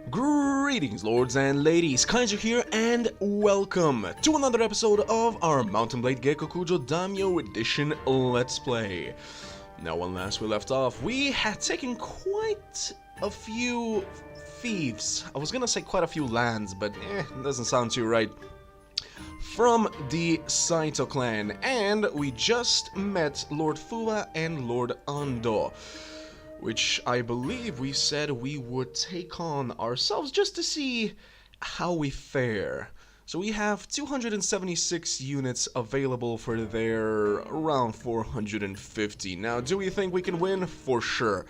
Greetings, lords and ladies, Kaiser here, and welcome to another episode of our Mountain Blade Gekokujo Daimyo Edition Let's Play. Now, when last we left off, we had taken quite a few fiefs. I was gonna say quite a few lands, but it doesn't sound too right. From the Saito clan, and we just met Lord Fuwa and Lord Ando, which I believe we said we would take on ourselves just to see how we fare. So we have 276 units available for their around 450. Now, do we think we can win? For sure.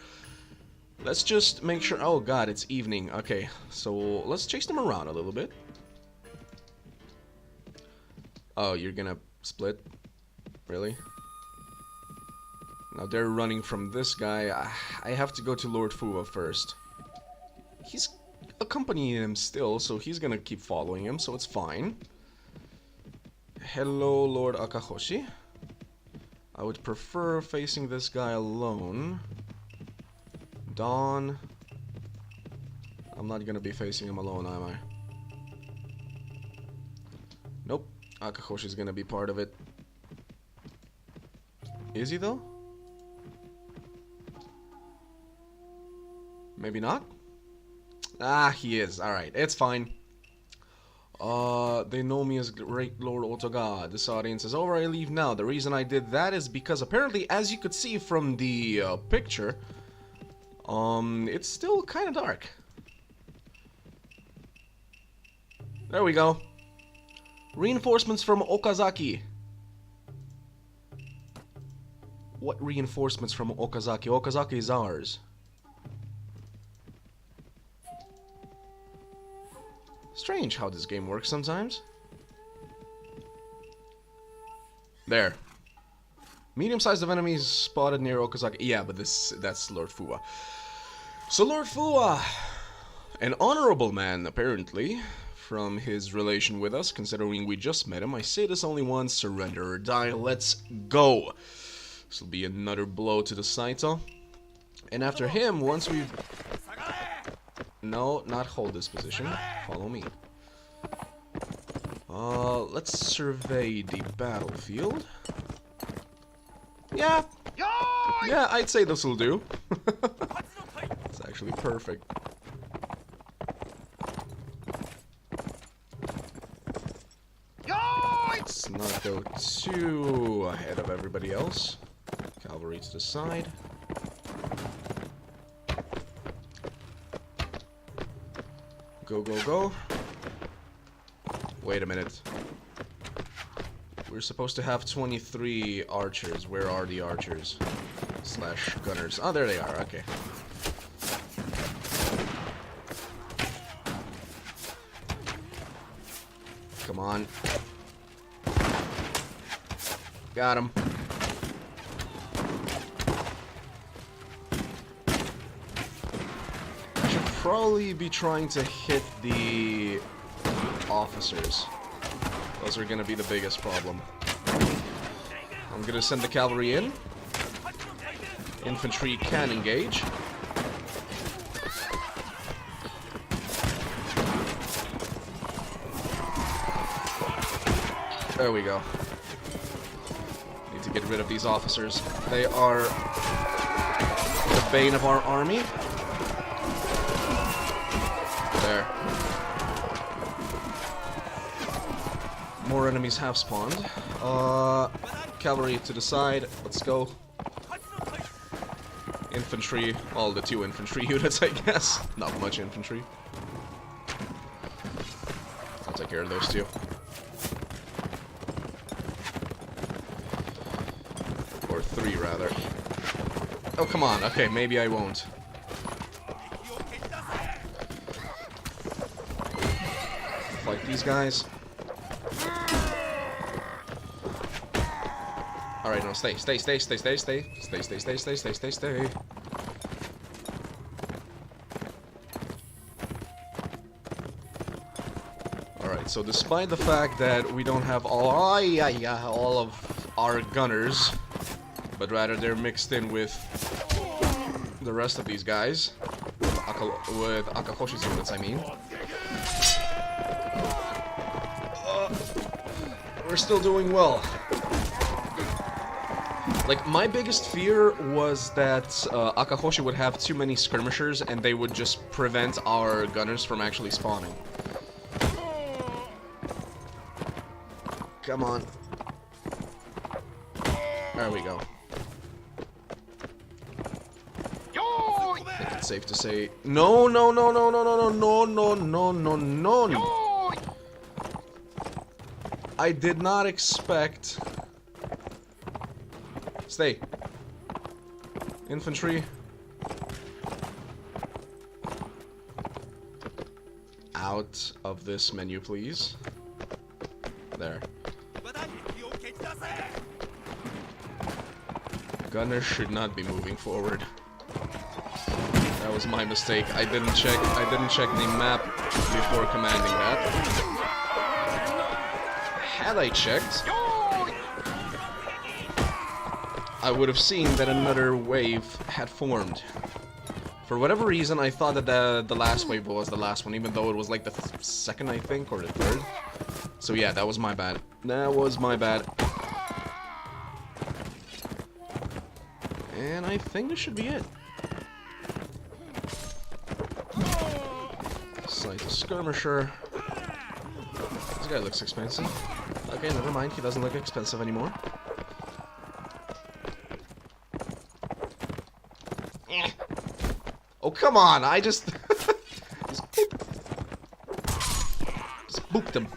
Let's just make sure. Oh god, it's evening. Okay, so let's chase them around a little bit. Oh, you're gonna split? Really? Now they're running from this guy. I have to go to Lord Fuwa first. He's accompanying him still, so he's gonna keep following him, so it's fine. Hello, Lord Akahoshi. I would prefer facing this guy alone. Dawn. I'm not gonna be facing him alone, am I? Nope. Akahoshi's gonna be part of it. Is he though? Maybe not? Ah, he is. Alright, it's fine. They know me as Great Lord Otto. This audience is over. I leave now. The reason I did that is because apparently, as you could see from the picture, it's still kind of dark. There we go. Reinforcements from Okazaki. What reinforcements from Okazaki? Okazaki is ours. Strange how this game works sometimes. There. Medium-sized of enemies spotted near Okazaki. Yeah, but that's Lord Fuwa. So Lord Fuwa, an honorable man apparently, from his relation with us, considering we just met him. I say this only once, surrender or die. Let's go. This will be another blow to the Saito. And after him, once we've... No, not hold this position. Follow me. Let's survey the battlefield. Yeah. Yeah, I'd say this will do. It's actually perfect. Let's not go too ahead of everybody else. Cavalry to the side. Go, go, go. Wait a minute. We're supposed to have 23 archers. Where are the archers? Slash gunners. Oh, there they are. Okay. Come on. Got him. I should probably be trying to hit the officers. Those are gonna be the biggest problem. I'm gonna send the cavalry in. Infantry can engage. There we go. Need to get rid of these officers. They are the bane of our army. There. More enemies have spawned. Cavalry to the side. Let's go. Infantry. Well, the 2 infantry units, I guess. Not much infantry. I'll take care of those 2. Or 3, rather. Oh, come on. Okay, maybe I won't. Fight these guys. Alright, no, stay. Stay. Alright, so despite the fact that we don't have all of our gunners, but rather they're mixed in with the rest of these guys, Akahoshi's units, I mean. We're still doing well. Like, my biggest fear was that Akahoshi would have too many skirmishers and they would just prevent our gunners from actually spawning. Come on. There we go. I think it's safe to say... No, no, no, no, no, no, no, no, no, no, no, no. I did not expect... Stay. Infantry. Out of this menu, please. There. Gunners should not be moving forward. That was my mistake. I didn't check the map before commanding that. Had I checked, I would have seen that another wave had formed. For whatever reason, I thought that the last wave was the last one, even though it was like the second, I think, or the third. So yeah, that was my bad. That was my bad. And I think this should be it. Saito skirmisher. This guy looks expensive. Okay, never mind. He doesn't look expensive anymore. Oh, come on! I just... just booped him.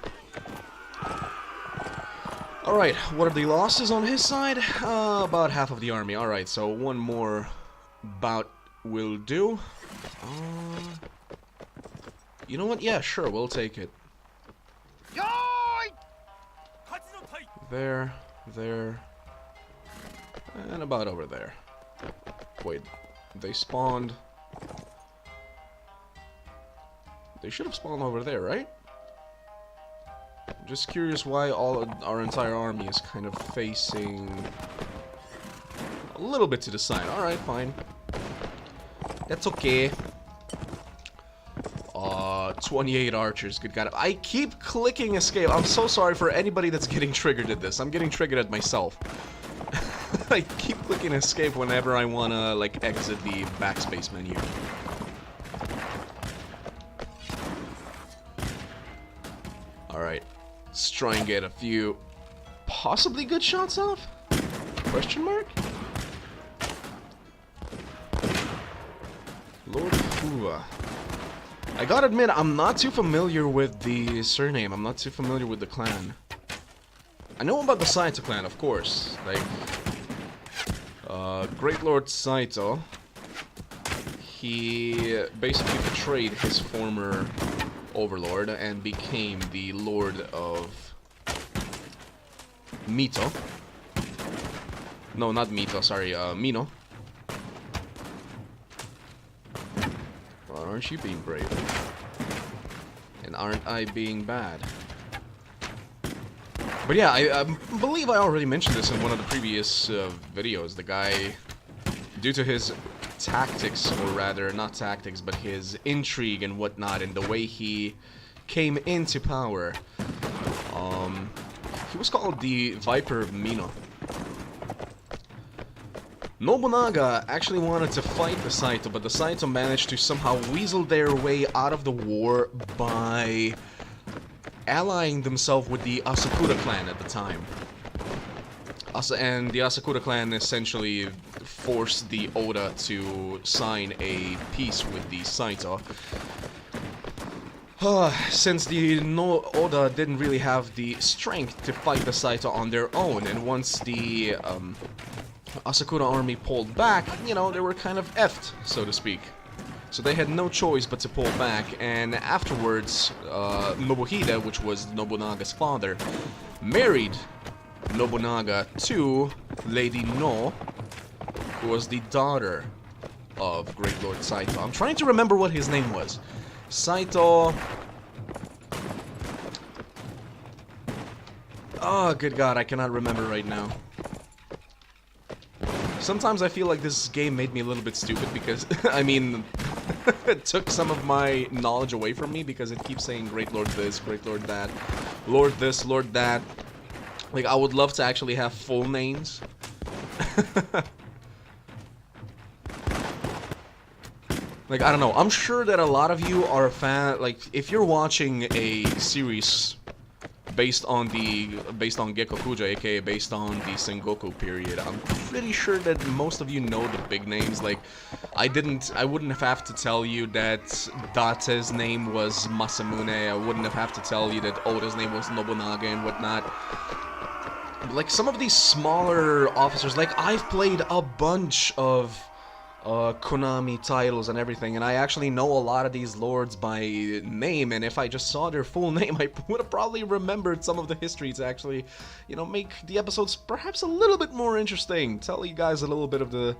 Alright, what are the losses on his side? About half of the army. Alright, so one more bout will do. You know what? Yeah, sure, we'll take it. There, there, and about over there. Wait, they spawned... They should have spawned over there, right? I'm just curious why our entire army is kind of facing a little bit to the side. Alright, fine. That's okay. 28 archers, good god. I keep clicking escape. I'm so sorry for anybody that's getting triggered at this. I'm getting triggered at myself. I keep clicking escape whenever I wanna, like, exit the backspace menu. Alright, let's try and get a few possibly good shots off? Question mark? Lord Hua. I gotta admit, I'm not too familiar with the surname. I'm not too familiar with the clan. I know about the Saito clan, of course. Like, Great Lord Saito. He basically betrayed his former overlord and became the lord of Mito. No, not Mito, sorry, Mino. Well, aren't you being brave? And aren't I being bad? But yeah, I believe I already mentioned this in one of the previous videos. The guy, due to his tactics, or rather, not tactics, but his intrigue and whatnot, and the way he came into power, he was called the Viper of Mino. Nobunaga actually wanted to fight the Saito, but the Saito managed to somehow weasel their way out of the war by allying themselves with the Asakura clan at the time. And the Asakura clan essentially forced the Oda to sign a peace with the Saito. Since the Oda didn't really have the strength to fight the Saito on their own, and once the Asakura army pulled back, you know, they were kind of effed, so to speak. So they had no choice but to pull back, and afterwards, Nobuhide, which was Nobunaga's father, married Nobunaga to Lady No, who was the daughter of Great Lord Saito. I'm trying to remember what his name was. Saito... Oh, good god, I cannot remember right now. Sometimes I feel like this game made me a little bit stupid because, I mean, It took some of my knowledge away from me because it keeps saying Great Lord this, Great Lord that, Lord this, Lord that. Like, I would love to actually have full names. Like, I don't know. I'm sure that a lot of you are a fan. Like, if you're watching a series based on Gekokujo, aka based on the Sengoku period, I'm pretty sure that most of you know the big names. Like, I wouldn't have to tell you that Date's name was Masamune. I wouldn't have to tell you that Oda's name was Nobunaga and whatnot. Like, some of these smaller officers, like, I've played a bunch of Konami titles and everything, and I actually know a lot of these lords by name, and if I just saw their full name, I would have probably remembered some of the history to actually, you know, make the episodes perhaps a little bit more interesting, tell you guys a little bit of the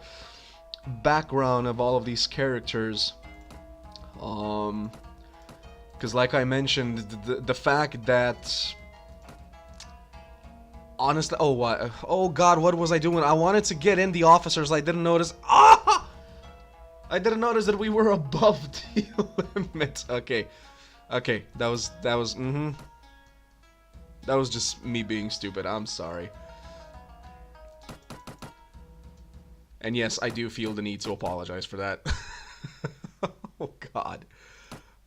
background of all of these characters. Because like I mentioned, the fact that... Honestly, oh god, what was I doing? I wanted to get in the officers, I didn't notice. Ah! I didn't notice that we were above the limit. Okay, that was just me being stupid. I'm sorry. And yes, I do feel the need to apologize for that. Oh god.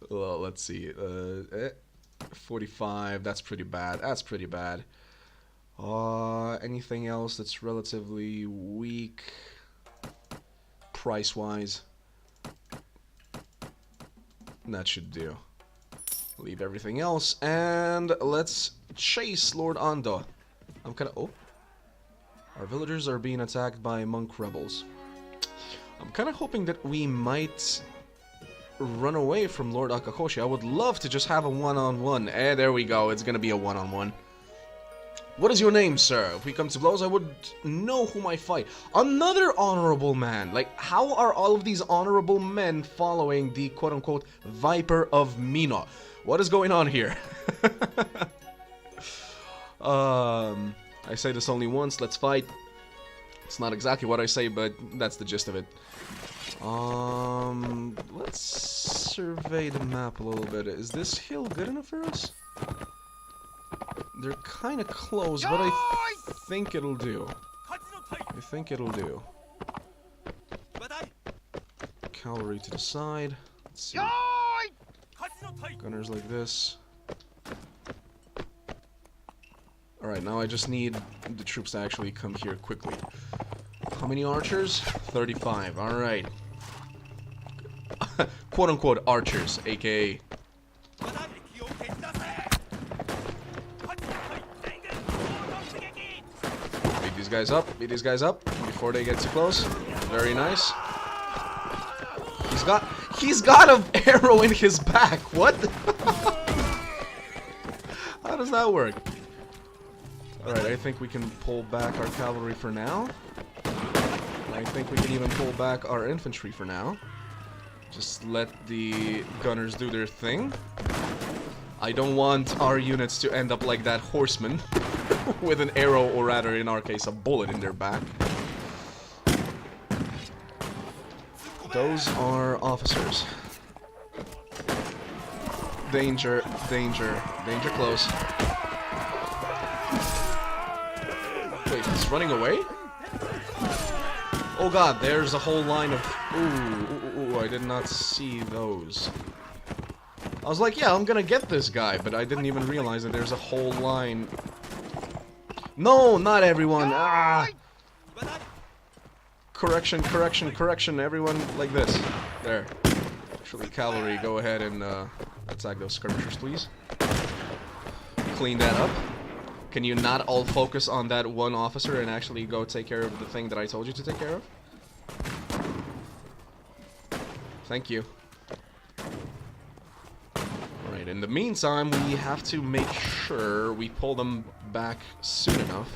Well, let's see. 45. That's pretty bad. That's pretty bad. Anything else that's relatively weak price-wise? That should do. Leave everything else, and let's chase Lord Ando. I'm kinda... Oh. Our villagers are being attacked by monk rebels. I'm kinda hoping that we might run away from Lord Akakoshi. I would love to just have a one-on-one. There we go. It's gonna be a one-on-one. What is your name, sir? If we come to blows, I would know whom I fight. Another honorable man. Like, how are all of these honorable men following the quote-unquote Viper of Mino? What is going on here? I say this only once. Let's fight. It's not exactly what I say, but that's the gist of it. Let's survey the map a little bit. Is this hill good enough for us? They're kind of close, but I think it'll do. I think it'll do. Cavalry to the side. Let's see. Gunners like this. Alright, now I just need the troops to actually come here quickly. How many archers? 35. Alright. Quote-unquote archers, aka... Guys up, beat these guys up before they get too close. Very nice. He's got an arrow in his back. What? How does that work? Alright, I think we can pull back our cavalry for now. I think we can even pull back our infantry for now. Just let the gunners do their thing. I don't want our units to end up like that horseman. With an arrow, or rather, in our case, a bullet in their back. Those are officers. Danger, danger, danger close. Wait, he's running away? Oh god, there's a whole line of... Ooh, I did not see those. I was like, yeah, I'm gonna get this guy, but I didn't even realize that there's a whole line... No, not everyone. Ah. Correction, correction, correction. Everyone like this. There. Actually, cavalry, go ahead and attack those skirmishers, please. Clean that up. Can you not all focus on that one officer and actually go take care of the thing that I told you to take care of? Thank you. Alright, in the meantime, we have to make sure we pull them back soon enough.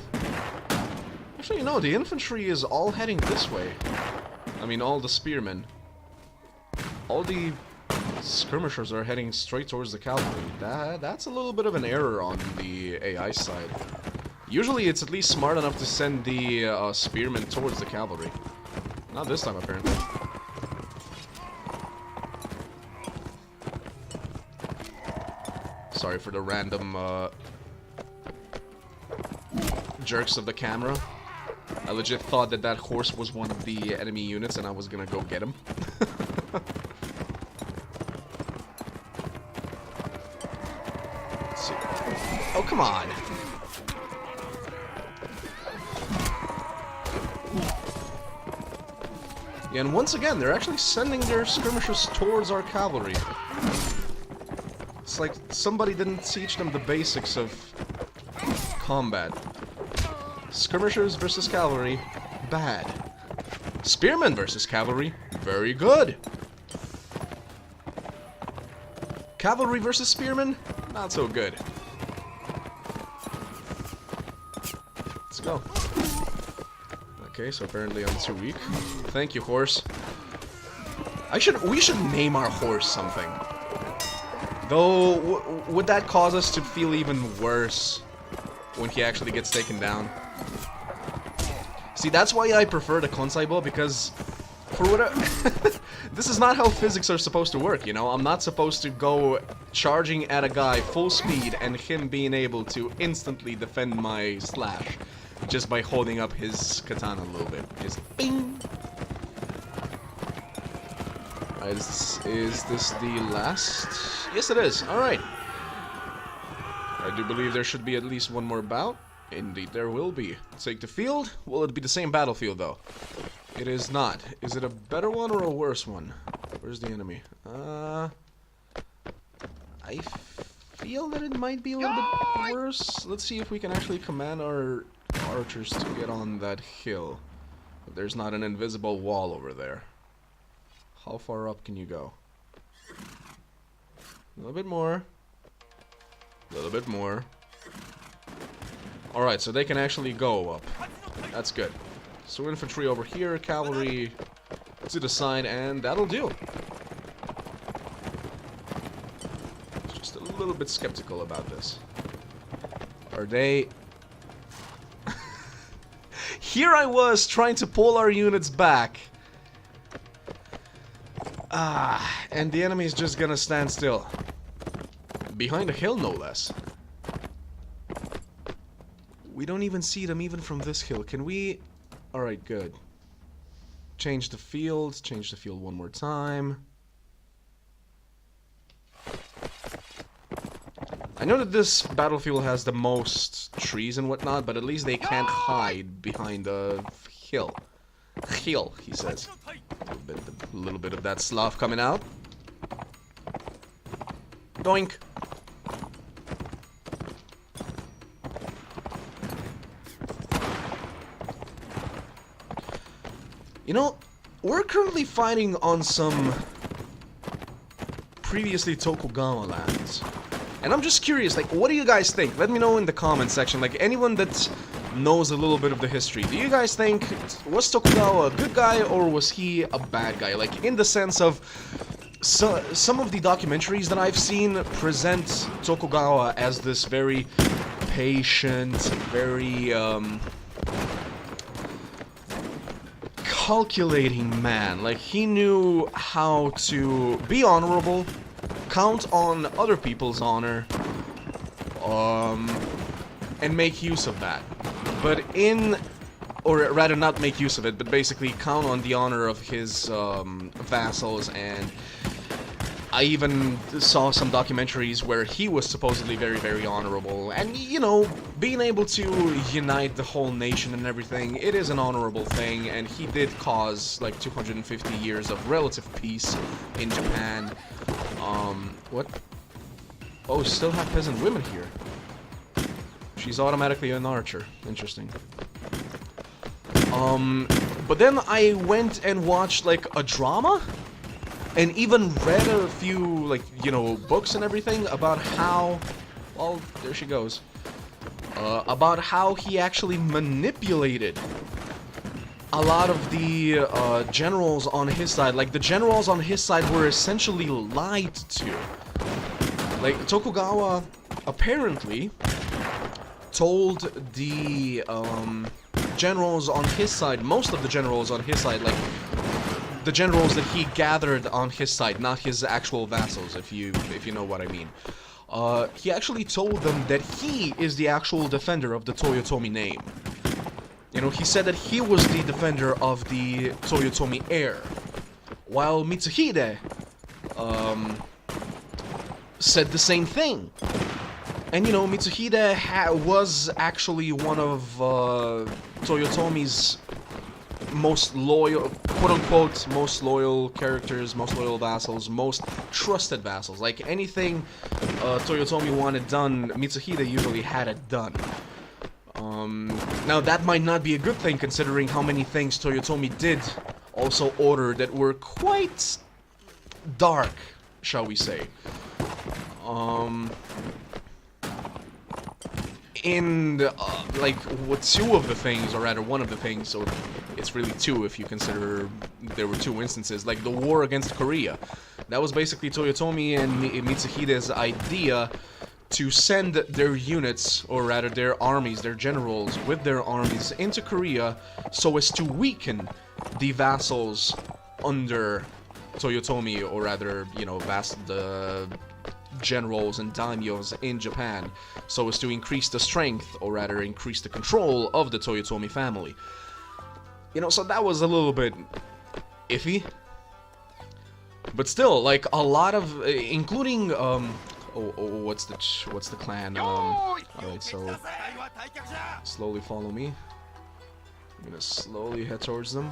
Actually, no, the infantry is all heading this way. I mean, all the spearmen. All the skirmishers are heading straight towards the cavalry. That's a little bit of an error on the AI side. Usually it's at least smart enough to send the spearmen towards the cavalry. Not this time, apparently. Sorry for the random jerks of the camera. I legit thought that that horse was one of the enemy units and I was gonna go get him. Let's see. Oh, come on. Yeah, and once again, they're actually sending their skirmishers towards our cavalry. It's like somebody didn't teach them the basics of combat. Skirmishers versus cavalry, bad. Spearmen versus cavalry, very good. Cavalry versus spearmen, not so good. Let's go. Okay, so apparently I'm too weak. Thank you, horse. We should name our horse something. Though, would that cause us to feel even worse when he actually gets taken down? See, that's why I prefer the Konsaibo, because for what this is not how physics are supposed to work, you know? I'm not supposed to go charging at a guy full speed and him being able to instantly defend my slash just by holding up his katana a little bit. Just bing! Is this the last? Yes, it is. Alright. I do believe there should be at least one more bout. Indeed, there will be. Take the field. Will it be the same battlefield, though? It is not. Is it a better one or a worse one? Where's the enemy? I feel that it might be a little bit worse. Let's see if we can actually command our archers to get on that hill. But there's not an invisible wall over there. How far up can you go? A little bit more. A little bit more. Alright, so they can actually go up. That's good. So infantry over here, cavalry to the side, and that'll do. Just a little bit skeptical about this. Are they... Here I was trying to pull our units back. And the enemy's just gonna stand still. Behind a hill, no less. We don't even see them even from this hill. Can we... Alright, good. Change the field one more time. I know that this battlefield has the most trees and whatnot, but at least they can't hide behind a hill. Hill, he says. A little bit of that Slav coming out. Doink. You know, we're currently fighting on some previously Tokugawa lands. And I'm just curious, like, what do you guys think? Let me know in the comment section. Like, anyone that knows a little bit of the history, do you guys think, was Tokugawa a good guy or was he a bad guy? Like, in the sense of, some of the documentaries that I've seen present Tokugawa as this very patient, very, calculating man. Like, he knew how to be honorable, count on other people's honor, and make use of that. But or rather not make use of it, but basically count on the honor of his vassals. And I even saw some documentaries where he was supposedly very, very honorable. And, you know, being able to unite the whole nation and everything, it is an honorable thing. And he did cause, like, 250 years of relative peace in Japan. What? Oh, still have peasant women here. She's automatically an archer. Interesting. But then I went and watched, like, a drama? And even read a few, like, you know, books and everything about how... Well, there she goes. About how he actually manipulated a lot of the generals on his side. Like, the generals on his side were essentially lied to. Like, Tokugawa apparently told the generals on his side, most of the generals on his side, like, the generals that he gathered on his side, not his actual vassals, if you know what I mean. he actually told them that he is the actual defender of the Toyotomi name. You know, he said that he was the defender of the Toyotomi heir, while Mitsuhide said the same thing. And you know, Mitsuhide was actually one of Toyotomi's most loyal, quote-unquote, most loyal characters, most loyal vassals, most trusted vassals. Like, anything Toyotomi wanted done, Mitsuhide usually had it done. Now, that might not be a good thing, considering how many things Toyotomi did also order that were quite dark, shall we say. Like, two of the things, or rather one of the things, so it's really two if you consider there were two instances, like the war against Korea. That was basically Toyotomi and Mitsuhide's idea to send their units, or rather their armies, their generals, with their armies into Korea so as to weaken the vassals under Toyotomi, or rather, you know, the generals and daimyos in Japan, so as to increase the strength, or rather increase the control of the Toyotomi family. You know, so that was a little bit iffy. But still, like, a lot of, including, what's the clan? Alright, so, slowly follow me. I'm gonna slowly head towards them.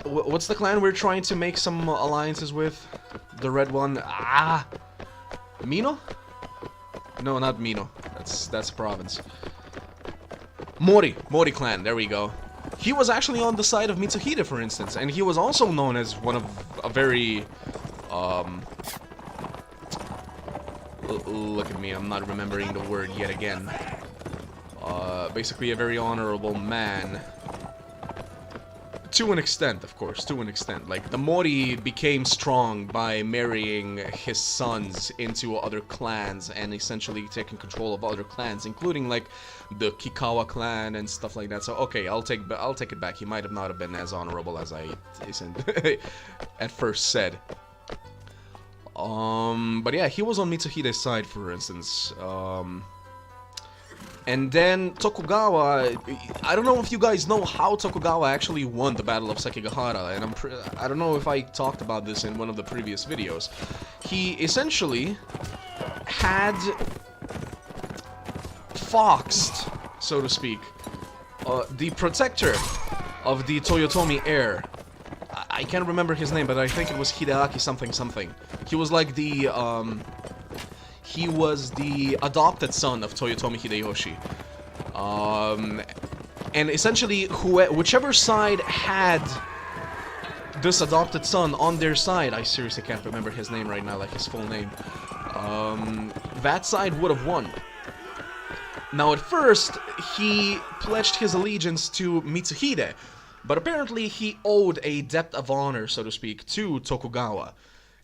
What's the clan we're trying to make some alliances with? The red one. Mino? No, not Mino. That's a province. Mori clan, there we go. He was actually on the side of Mitsuhide, for instance, and he was also known as one of a very, look at me, I'm not remembering the word yet again. Basically a very honorable man. To an extent, of course, to an extent. Like, the Mori became strong by marrying his sons into other clans and essentially taking control of other clans, including, like, the Kikawa clan and stuff like that. So, okay, I'll take it back. He might have not have been as honorable as I at first said. But yeah, he was on Mitsuhide's side, for instance. And then Tokugawa, I don't know if you guys know how Tokugawa actually won the Battle of Sekigahara, and I don't know if I talked about this in one of the previous videos. He essentially had foxed, so to speak, the protector of the Toyotomi heir. I can't remember his name, but I think it was Hideaki something. He was like the, he was the adopted son of Toyotomi Hideyoshi. And essentially, whichever side had this adopted son on their side, I seriously can't remember his name right now, like his full name, that side would have won. Now, at first, he pledged his allegiance to Mitsuhide, but apparently he owed a debt of honor, so to speak, to Tokugawa.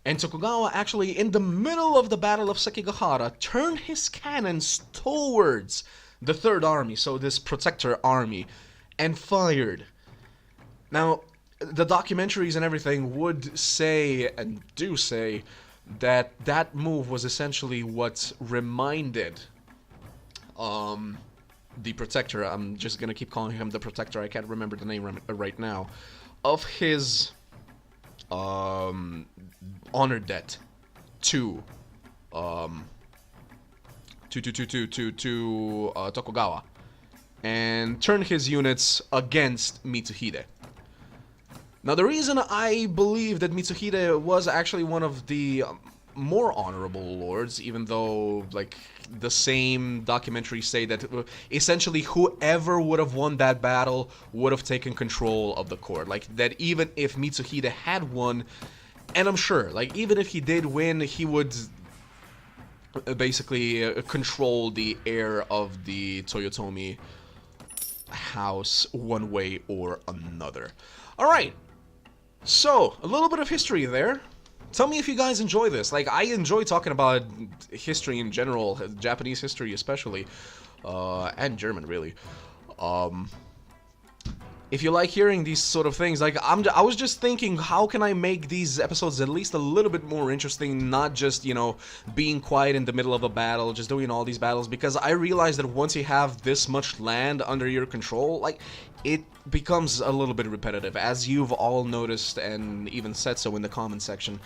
And Tokugawa actually, in the middle of the Battle of Sekigahara, turned his cannons towards the Third Army, so this protector army, and fired. Now, the documentaries and everything would say, and do say, that that move was essentially what reminded the protector, I'm just gonna keep calling him the protector, I can't remember the name right now, of his honor debt to Tokugawa, and turn his units against Mitsuhide. Now, the reason I believe that Mitsuhide was actually one of the more honorable lords, even though, like, the same documentaries say that essentially whoever would have won that battle would have taken control of the court. Like, that even if Mitsuhide had won, and I'm sure, like, even if he did win, he would basically control the heir of the Toyotomi house one way or another. Alright, so, a little bit of history there. Tell me if you guys enjoy this. Like, I enjoy talking about history in general, Japanese history especially, and German, really. if you like hearing these sort of things, like I was just thinking, how can I make these episodes at least a little bit more interesting, not just, you know, being quiet in the middle of a battle, just doing all these battles, because I realized that once you have this much land under your control, like, it becomes a little bit repetitive, as you've all noticed and even said so in the comment section.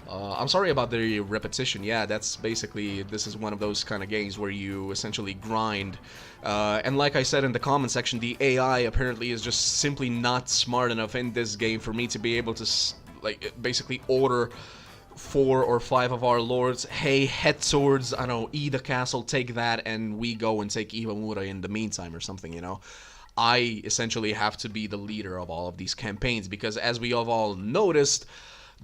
I'm sorry about the repetition. Yeah, that's basically, this is one of those kind of games where you essentially grind. And like I said in the comment section, the AI apparently is just simply not smart enough in this game for me to be able to, like, basically order 4 or 5 of our lords, hey, head swords, I don't know, E the castle, take that, and we go and take Iwamura in the meantime or something, you know? I essentially have to be the leader of all of these campaigns, because as we have all noticed,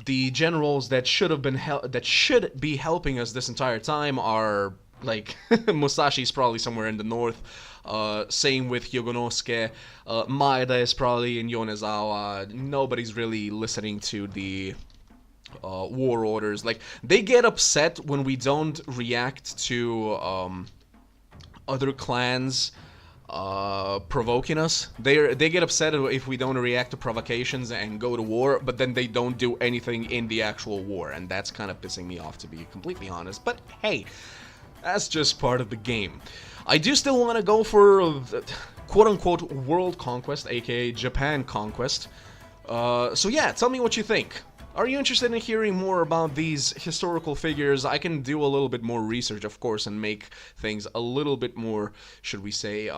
the generals that should be helping us this entire time are, like, Musashi's probably somewhere in the north, same with Hyogonosuke, Maeda is probably in Yonezawa, nobody's really listening to the war orders. Like, they get upset when we don't react to other clans provoking us. They get upset if we don't react to provocations and go to war, but then they don't do anything in the actual war, and that's kind of pissing me off, to be completely honest. But hey, that's just part of the game. I do still want to go for quote-unquote world conquest, aka Japan conquest. So yeah, tell me what you think. Are you interested in hearing more about these historical figures? I can do a little bit more research, of course, and make things a little bit more, should we say,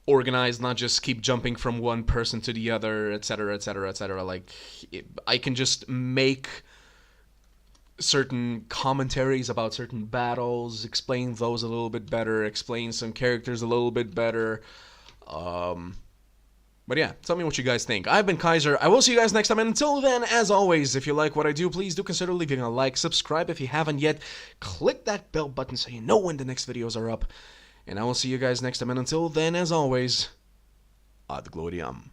organized, not just keep jumping from one person to the other, etc., etc., etc. Like, I can just make certain commentaries about certain battles, explain those a little bit better, explain some characters a little bit better, but yeah, tell me what you guys think. I've been Kaiser. I will see you guys next time. And until then, as always, if you like what I do, please do consider leaving a like. Subscribe if you haven't yet. Click that bell button so you know when the next videos are up. And I will see you guys next time. And until then, as always, ad gloriam.